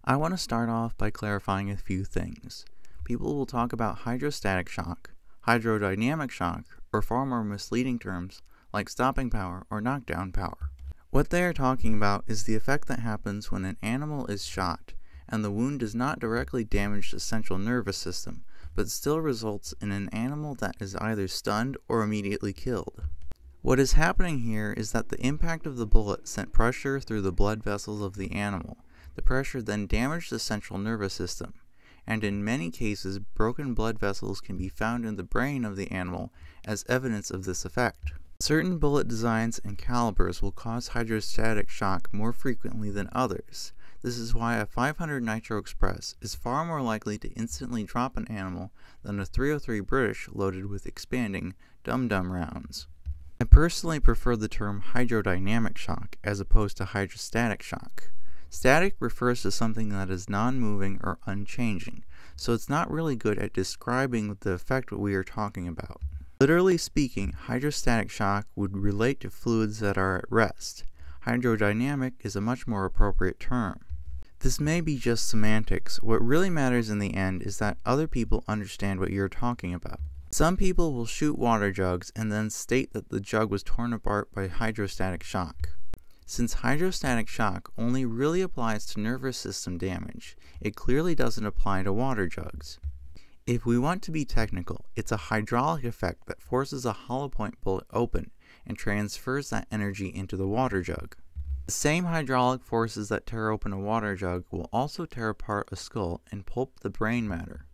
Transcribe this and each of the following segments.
I want to start off by clarifying a few things. People will talk about hydrostatic shock, hydrodynamic shock, or far more misleading terms like stopping power or knockdown power. What they are talking about is the effect that happens when an animal is shot and the wound does not directly damage the central nervous system, but still results in an animal that is either stunned or immediately killed. What is happening here is that the impact of the bullet sent pressure through the blood vessels of the animal. The pressure then damaged the central nervous system, and in many cases broken blood vessels can be found in the brain of the animal as evidence of this effect. Certain bullet designs and calibers will cause hydrostatic shock more frequently than others. This is why a 500 Nitro Express is far more likely to instantly drop an animal than a 303 British loaded with expanding dum-dum rounds. I personally prefer the term hydrodynamic shock as opposed to hydrostatic shock. Static refers to something that is non-moving or unchanging, so it's not really good at describing the effect we are talking about. Literally speaking, hydrostatic shock would relate to fluids that are at rest. Hydrodynamic is a much more appropriate term. This may be just semantics. What really matters in the end is that other people understand what you're talking about. Some people will shoot water jugs and then state that the jug was torn apart by hydrostatic shock. Since hydrostatic shock only really applies to nervous system damage, it clearly doesn't apply to water jugs. If we want to be technical, it's a hydraulic effect that forces a hollow point bullet open and transfers that energy into the water jug. The same hydraulic forces that tear open a water jug will also tear apart a skull and pulp the brain matter.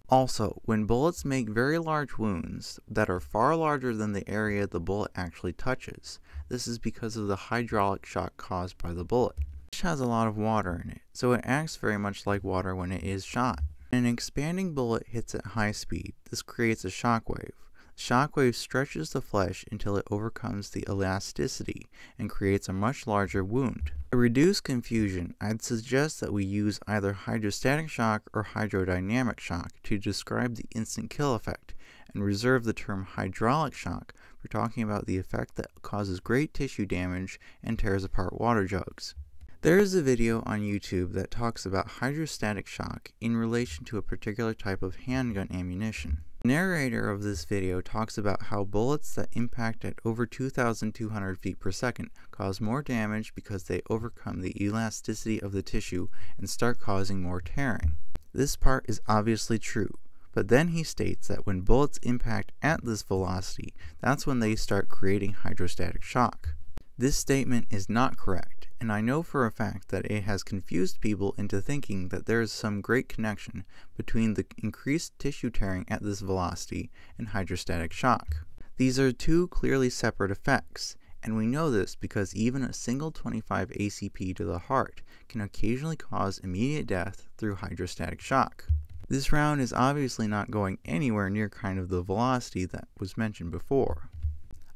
Also, when bullets make very large wounds that are far larger than the area the bullet actually touches, this is because of the hydraulic shock caused by the bullet. Fish has a lot of water in it, so it acts very much like water when it is shot. When an expanding bullet hits at high speed, this creates a shockwave. The shockwave stretches the flesh until it overcomes the elasticity and creates a much larger wound. To reduce confusion, I'd suggest that we use either hydrostatic shock or hydrodynamic shock to describe the instant kill effect, and reserve the term hydraulic shock for talking about the effect that causes great tissue damage and tears apart water jugs. There is a video on YouTube that talks about hydrostatic shock in relation to a particular type of handgun ammunition. The narrator of this video talks about how bullets that impact at over 2,200 feet per second cause more damage because they overcome the elasticity of the tissue and start causing more tearing. This part is obviously true, but then he states that when bullets impact at this velocity, that's when they start creating hydrostatic shock. This statement is not correct, and I know for a fact that it has confused people into thinking that there is some great connection between the increased tissue tearing at this velocity and hydrostatic shock. These are two clearly separate effects, and we know this because even a single 25 ACP to the heart can occasionally cause immediate death through hydrostatic shock. This round is obviously not going anywhere near kind of the velocity that was mentioned before.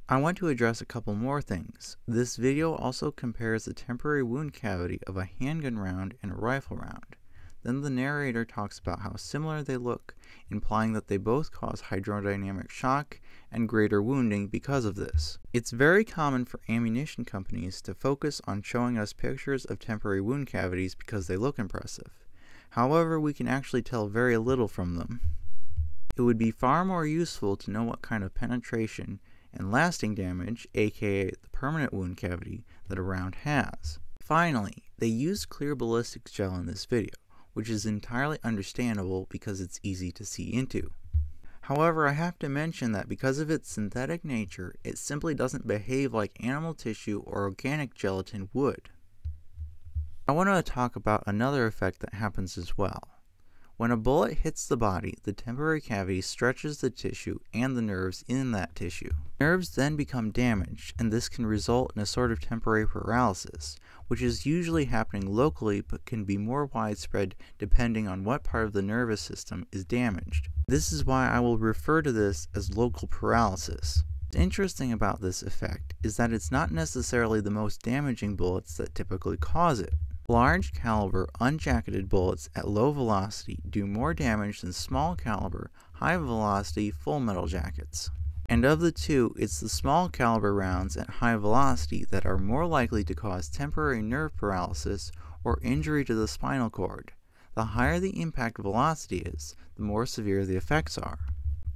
I want to address a couple more things. This video also compares the temporary wound cavity of a handgun round and a rifle round. Then the narrator talks about how similar they look, implying that they both cause hydrodynamic shock and greater wounding because of this. It's very common for ammunition companies to focus on showing us pictures of temporary wound cavities because they look impressive. However, we can actually tell very little from them. It would be far more useful to know what kind of penetration and lasting damage, aka the permanent wound cavity, that a round has. Finally, they used clear ballistics gel in this video, which is entirely understandable because it's easy to see into. However, I have to mention that because of its synthetic nature, it simply doesn't behave like animal tissue or organic gelatin would. I want to talk about another effect that happens as well. When a bullet hits the body, the temporary cavity stretches the tissue and the nerves in that tissue. Nerves then become damaged, and this can result in a sort of temporary paralysis, which is usually happening locally but can be more widespread depending on what part of the nervous system is damaged. This is why I will refer to this as local paralysis. What's interesting about this effect is that it's not necessarily the most damaging bullets that typically cause it. Large caliber unjacketed bullets at low velocity do more damage than small caliber, high velocity full metal jackets. And of the two, it's the small caliber rounds at high velocity that are more likely to cause temporary nerve paralysis or injury to the spinal cord. The higher the impact velocity is, the more severe the effects are.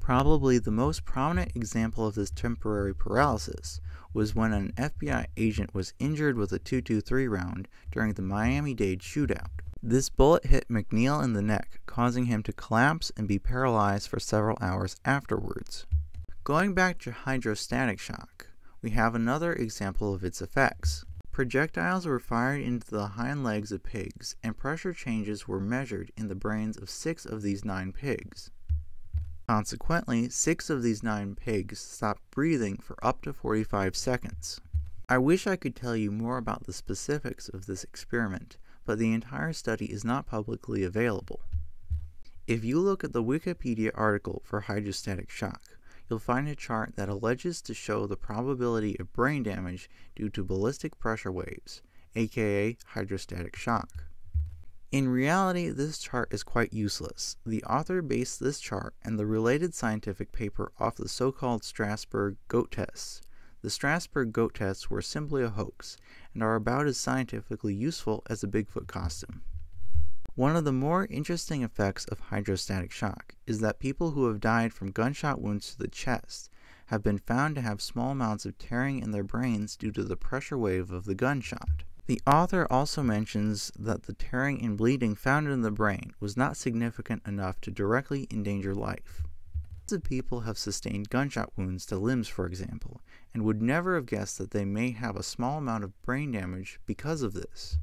Probably the most prominent example of this temporary paralysis was when an FBI agent was injured with a .223 round during the Miami-Dade shootout. This bullet hit McNeil in the neck, causing him to collapse and be paralyzed for several hours afterwards. Going back to hydrostatic shock, we have another example of its effects. Projectiles were fired into the hind legs of pigs, and pressure changes were measured in the brains of 6 of these 9 pigs. Consequently, 6 of these 9 pigs stopped breathing for up to 45 seconds. I wish I could tell you more about the specifics of this experiment, but the entire study is not publicly available. If you look at the Wikipedia article for hydrostatic shock, you'll find a chart that alleges to show the probability of brain damage due to ballistic pressure waves, aka hydrostatic shock. In reality, this chart is quite useless. The author based this chart and the related scientific paper off the so-called Strasbourg goat tests. The Strasbourg goat tests were simply a hoax, and are about as scientifically useful as a Bigfoot costume. One of the more interesting effects of hydrostatic shock is that people who have died from gunshot wounds to the chest have been found to have small amounts of tearing in their brains due to the pressure wave of the gunshot. The author also mentions that the tearing and bleeding found in the brain was not significant enough to directly endanger life. Lots of people have sustained gunshot wounds to limbs, for example, and would never have guessed that they may have a small amount of brain damage because of this.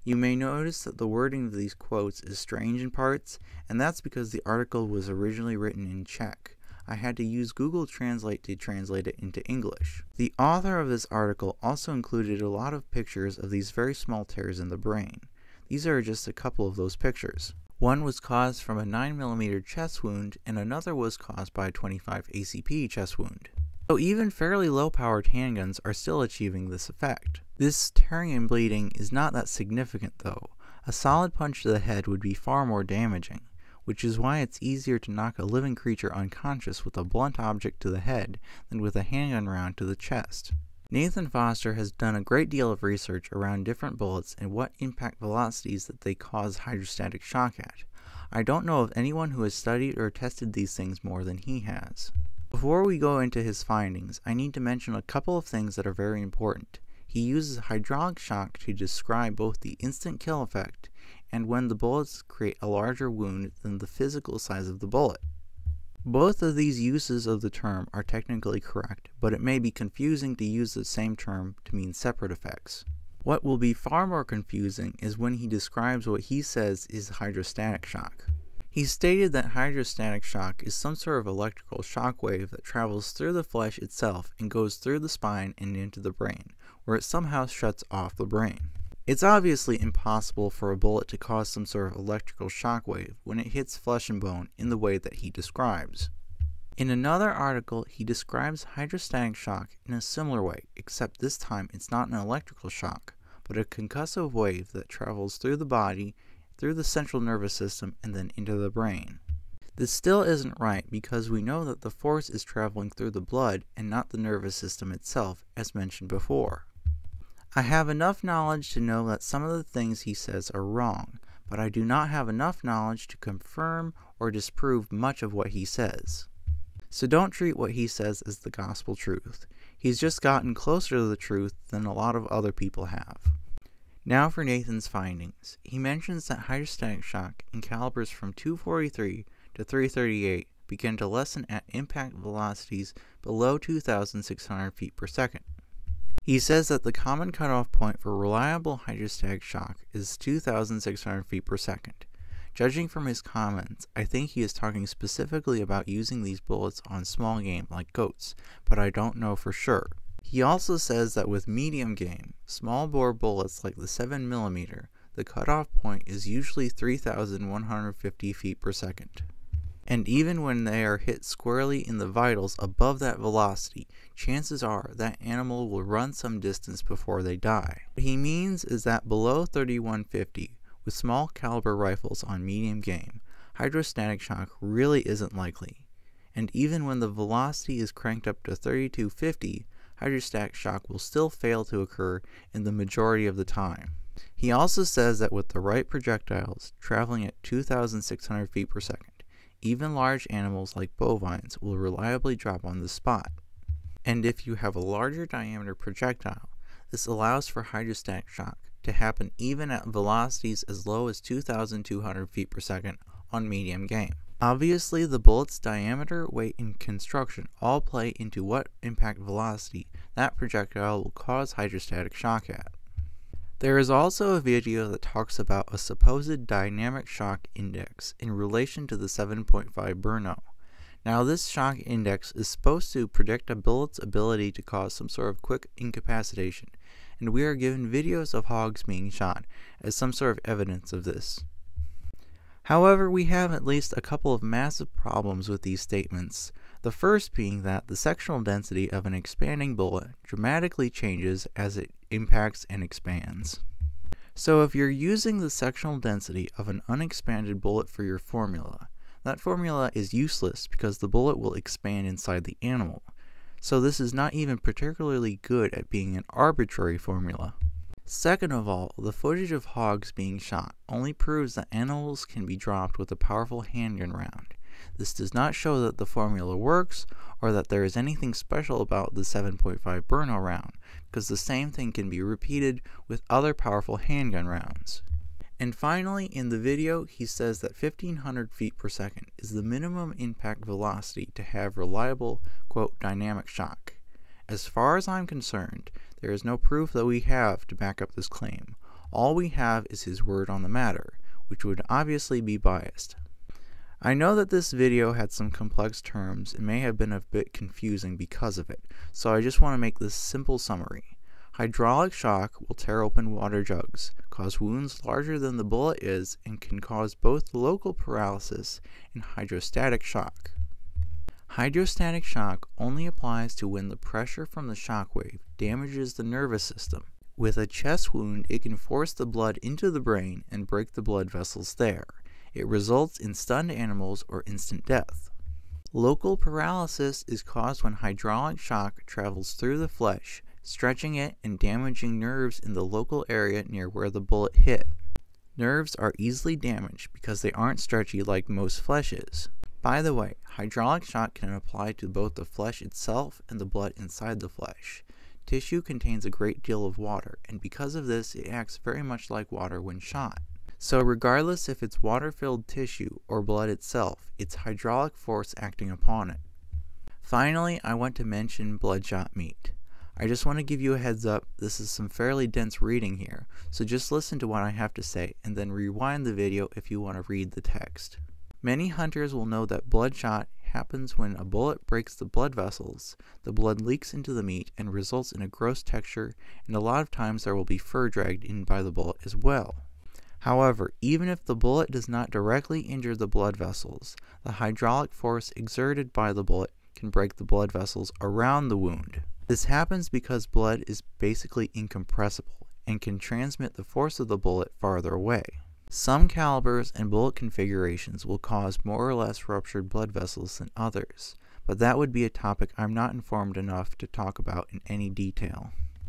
You may notice that the wording of these quotes is strange in parts, and that's because the article was originally written in Czech. I had to use Google Translate to translate it into English. The author of this article also included a lot of pictures of these very small tears in the brain. These are just a couple of those pictures. One was caused from a 9mm chest wound, and another was caused by a 25 ACP chest wound. So even fairly low-powered handguns are still achieving this effect. This tearing and bleeding is not that significant though. A solid punch to the head would be far more damaging, which is why it's easier to knock a living creature unconscious with a blunt object to the head than with a handgun round to the chest. Nathan Foster has done a great deal of research around different bullets and what impact velocities that they cause hydrostatic shock at. I don't know of anyone who has studied or tested these things more than he has. Before we go into his findings, I need to mention a couple of things that are very important. He uses hydraulic shock to describe both the instant kill effect and when the bullets create a larger wound than the physical size of the bullet. Both of these uses of the term are technically correct, but it may be confusing to use the same term to mean separate effects. What will be far more confusing is when he describes what he says is hydrostatic shock. He stated that hydrostatic shock is some sort of electrical shock wave that travels through the flesh itself and goes through the spine and into the brain, where it somehow shuts off the brain. It's obviously impossible for a bullet to cause some sort of electrical shock wave when it hits flesh and bone in the way that he describes. In another article, he describes hydrostatic shock in a similar way, except this time it's not an electrical shock, but a concussive wave that travels through the body, through the central nervous system, and then into the brain. This still isn't right because we know that the force is traveling through the blood and not the nervous system itself, as mentioned before. I have enough knowledge to know that some of the things he says are wrong, but I do not have enough knowledge to confirm or disprove much of what he says. So don't treat what he says as the gospel truth. He's just gotten closer to the truth than a lot of other people have. Now for Nathan's findings. He mentions that hydrostatic shock in calibers from .243 to .338 begin to lessen at impact velocities below 2,600 feet per second. He says that the common cutoff point for reliable hydrostatic shock is 2,600 feet per second. Judging from his comments, I think he is talking specifically about using these bullets on small game like goats, but I don't know for sure. He also says that with medium game, small bore bullets like the 7mm, the cutoff point is usually 3,150 feet per second. And even when they are hit squarely in the vitals above that velocity, chances are that animal will run some distance before they die. What he means is that below 3,150, with small caliber rifles on medium game, hydrostatic shock really isn't likely. And even when the velocity is cranked up to 3,250, hydrostatic shock will still fail to occur in the majority of the time. He also says that with the right projectiles traveling at 2,600 feet per second, even large animals like bovines will reliably drop on the spot. And if you have a larger diameter projectile, this allows for hydrostatic shock to happen even at velocities as low as 2,200 feet per second on medium game. Obviously, the bullet's diameter, weight, and construction all play into what impact velocity that projectile will cause hydrostatic shock at. There is also a video that talks about a supposed dynamic shock index in relation to the 7.5 Bruno. Now, this shock index is supposed to predict a bullet's ability to cause some sort of quick incapacitation, and we are given videos of hogs being shot as some sort of evidence of this. However, we have at least a couple of massive problems with these statements. The first being that the sectional density of an expanding bullet dramatically changes as it impacts and expands. So if you're using the sectional density of an unexpanded bullet for your formula, that formula is useless because the bullet will expand inside the animal. So this is not even particularly good at being an arbitrary formula. Second of all, the footage of hogs being shot only proves that animals can be dropped with a powerful handgun round. This does not show that the formula works or that there is anything special about the 7.5 Bruno round, because the same thing can be repeated with other powerful handgun rounds. And finally, in the video, he says that 1,500 feet per second is the minimum impact velocity to have reliable, quote, dynamic shock. As far as I'm concerned, there is no proof that we have to back up this claim. All we have is his word on the matter, which would obviously be biased. I know that this video had some complex terms and may have been a bit confusing because of it, so I just want to make this simple summary. Hydraulic shock will tear open water jugs, cause wounds larger than the bullet is, and can cause both local paralysis and hydrostatic shock. Hydrostatic shock only applies to when the pressure from the shockwave damages the nervous system. With a chest wound, it can force the blood into the brain and break the blood vessels there. It results in stunned animals or instant death. Local paralysis is caused when hydraulic shock travels through the flesh, stretching it and damaging nerves in the local area near where the bullet hit. Nerves are easily damaged because they aren't stretchy like most flesh is. By the way, hydraulic shock can apply to both the flesh itself and the blood inside the flesh. Tissue contains a great deal of water, and because of this, it acts very much like water when shot. So regardless if it's water-filled tissue or blood itself, it's hydraulic force acting upon it. Finally, I want to mention bloodshot meat. I just want to give you a heads up, this is some fairly dense reading here, so just listen to what I have to say and then rewind the video if you want to read the text. Many hunters will know that bloodshot happens when a bullet breaks the blood vessels, the blood leaks into the meat and results in a gross texture, and a lot of times there will be fur dragged in by the bullet as well. However, even if the bullet does not directly injure the blood vessels, the hydraulic force exerted by the bullet can break the blood vessels around the wound. This happens because blood is basically incompressible and can transmit the force of the bullet farther away. Some calibers and bullet configurations will cause more or less ruptured blood vessels than others, but that would be a topic I'm not informed enough to talk about in any detail.